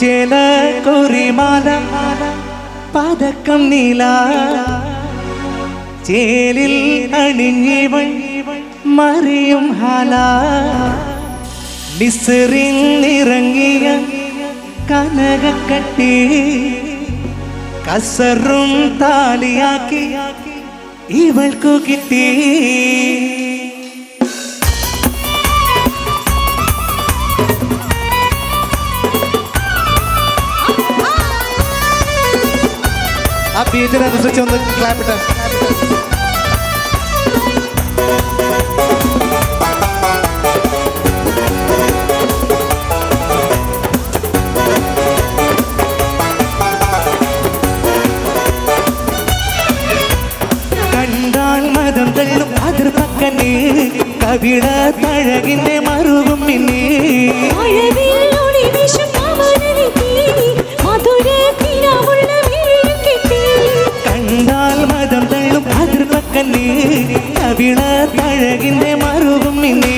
ചേല കുറിമാല പതക്കം നീല ചേലിൽ അണിഞ്ഞിവൾ മറിയും ഹാല മിസ്റിങ്ങിറങ്ങിയ കനകക്കട്ടി കസറും താലിയാക്കി ഇവൾക്കു കിട്ടി. ആ ബീറ്റിനനുസരിച്ച് ഒന്ന് ക്ലാപ്പിട്ട്. കണ്ടാൽ മതം തള്ളും അതിർപ്പക്കന്നെ കവിള തഴകിന്റെ മറുകും മിന്നേ കണ്ടാൽ മതം തള്ളും അതിർപ്പക്കന്നെ കവിള തഴകിന്റെ മറുകും മിന്നേ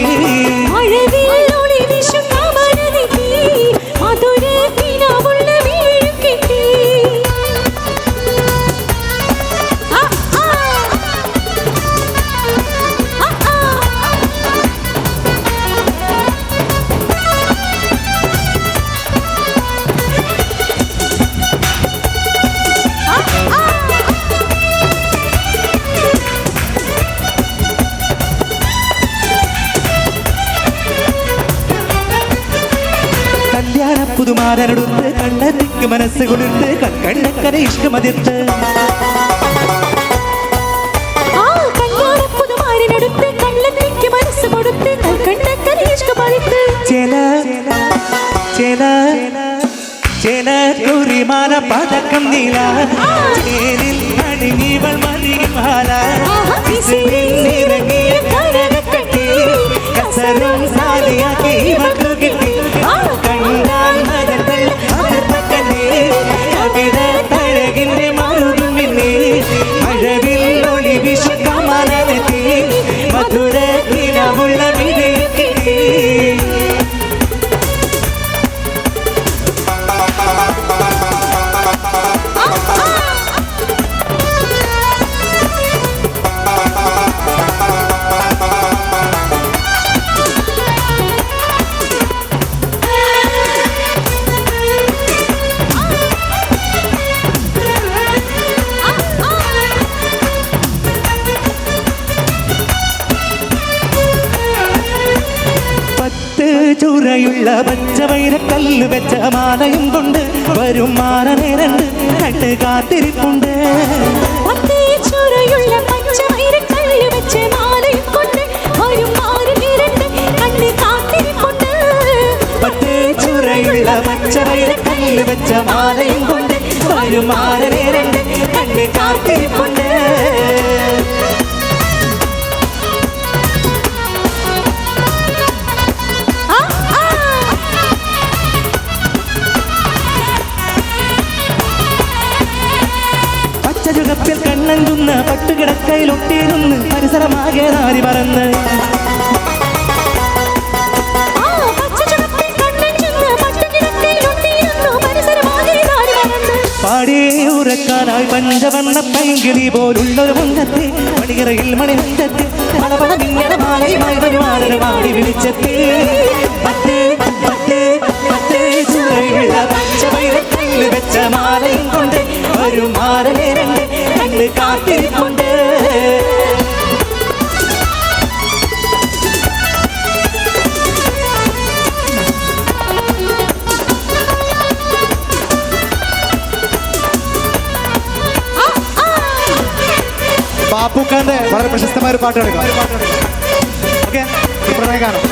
പുതുമാരടുത്ത് കണ്ണത്തിക്ക് മനസ്സ് കൊടുത്ത് കണ്ണക്കര ഇഷ്ടമതിർത്ത് ചേല കുറിമാല പതക്കം നീല ചേലിൽ അണിഞ്ഞിവൾ മറിയും ഹാല ഇറങ്ങിയ കനകക്കട്ടി കസറും സാലിയാക്കി ഇവൾക്കു കിട്ടി. കണ്ടാൽ മതങ്ങൾ അതിർപ്പക്കന്നെ കവിള തഴകിന്റെ മറുകും മിന്നേ മഴവിൽ ഒളി വിഷു കമലമെത്തി മധുര കിനാവുള്ള വിരയിൽ കിട്ടി. ചുരയുള്ള പച്ചവൈരക്കല്ല് വെച്ച മാലയും കൊണ്ട് വരും മാനനേരണ്ട് കണ്ട് കാത്തിരിപ്പുണ്ട്. ചുരയുള്ള പച്ചവൈരക്കല്ല് വെച്ച മാലയും കൊണ്ട് വരും മാനനേരണ്ട് കണ്ട് കാത്തിരിപ്പുണ്ട്. ചുരയുള്ള പച്ചവൈരക്കല്ല് വെച്ച മാലയും കൊണ്ട് വരും മാനനേരണ്ട് കണ്ട് കാത്തിരിപ്പുണ്ട്. ചുകപ്പിൽ കണ്ണഞ്ചുന്ന പട്ടുകിടക്കയിലൊട്ടിയിരുന്ന് പരിസരമാകെ നാരി പറന്ന് പാടിയേ ഉറക്കാനായി പഞ്ചവർണ്ണ പൈങ്കിളി പോലുള്ളൊരു മുന്നത്തെ മണിയറയിൽ മണിമുറ്റത്ത് പടപടമിങ്ങനെ മാലയുമായി വരുമാനൊരു മാടി വിളിച്ചെത്തി. ചുരയുള്ള പച്ചവൈരക്കല്ല് വെച്ച മാലയും കൊണ്ട് ഒരു മാലനേരണ്ട് കണ്ട് കാത്തിരിപ്പുണ്ട്. പാപ്പുക്കാന്റെ വളരെ പ്രശസ്തമായ ഒരു പാട്ട് എടുക്കാം. ഓക്കെ, ഇപ്പഴേ കാണാം.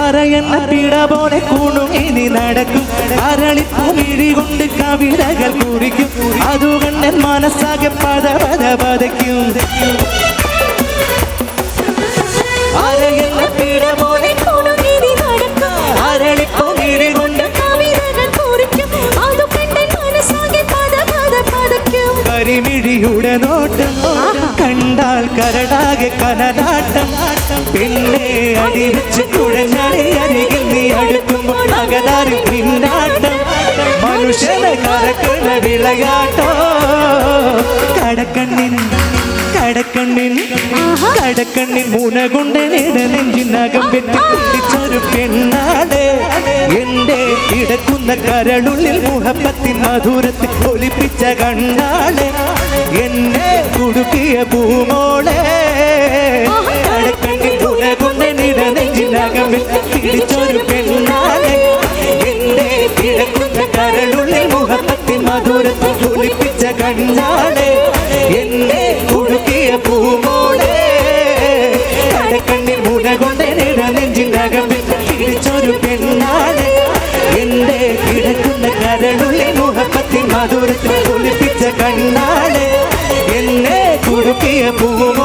അരയെന്ന പിട പോലെ കൂണുമേനി നടക്കും അരളിപ്പൂമിഴി കൊണ്ട് കവിതകൾ കുറിക്കും അതുകണ്ടൻ മനസ്സാകെ പത പത പതയ്ക്കും. അരയെന്ന പിട പോലെ കൂണുമേനി നടക്കും അരളിപ്പൂമിഴി കൊണ്ട് കവിതകൾ കുറിക്കും അതുകണ്ടൻ മനസ്സാകെ പത പത പതയ്ക്കും. കരിമിഴിയുടെ നോട്ടം കണ്ടാൽ കരടാകെ കനലാട്ടം പെണ്ണെ അടിവെച്ച് കുഴഞ്ഞാടി അരികിൽ നീ അടുക്കുമ്പോൾ അകതാരിൽ പിന്നാട്ടം മനുഷ്യനെ കറക്കുന്ന വിളയാട്ടോ കടക്കണ്ണിൻ മുന കൊണ്ട് നെഞ്ചിനകം വെട്ടിപ്പൊട്ടിച്ചൊരു പെണ്ണാണ് എന്റെ കിടക്കുന്ന കരളുള്ളിൽ മുഹബത്തിൻ മധുരത്തിൽ ഒലിപ്പിച്ച കണ്ണാണ് എന്നെ കുടുക്കിയ പൂമോളെ കടക്കണ്ണിൻ മുന കൊണ്ട് നെഞ്ചിനകം വെട്ടിപ്പിടിച്ചൊരു പെണ്ണാണ് എന്റെ കിടക്കുന്ന കരളുള്ളിൽ മുഹബത്തിൻ മധുരത്തിൽ ഒലിപ്പിച്ച കണ്ണാണ് എന്നെ കുടുക്കിയ പൂമോളെ കടക്കണ്ണിൽ മുന കൊണ്ട് നെഞ്ചിനകം പിടിച്ചൊരു പെണ്ണാണ് എന്റെ കിടക്കുന്ന കരളുള്ളിൽ മുഹബത്തിൻ മധുരത്തിൽ ഒലിപ്പിച്ച കണ്ണാണ് എന്നെ കുടുക്കിയ പൂമോ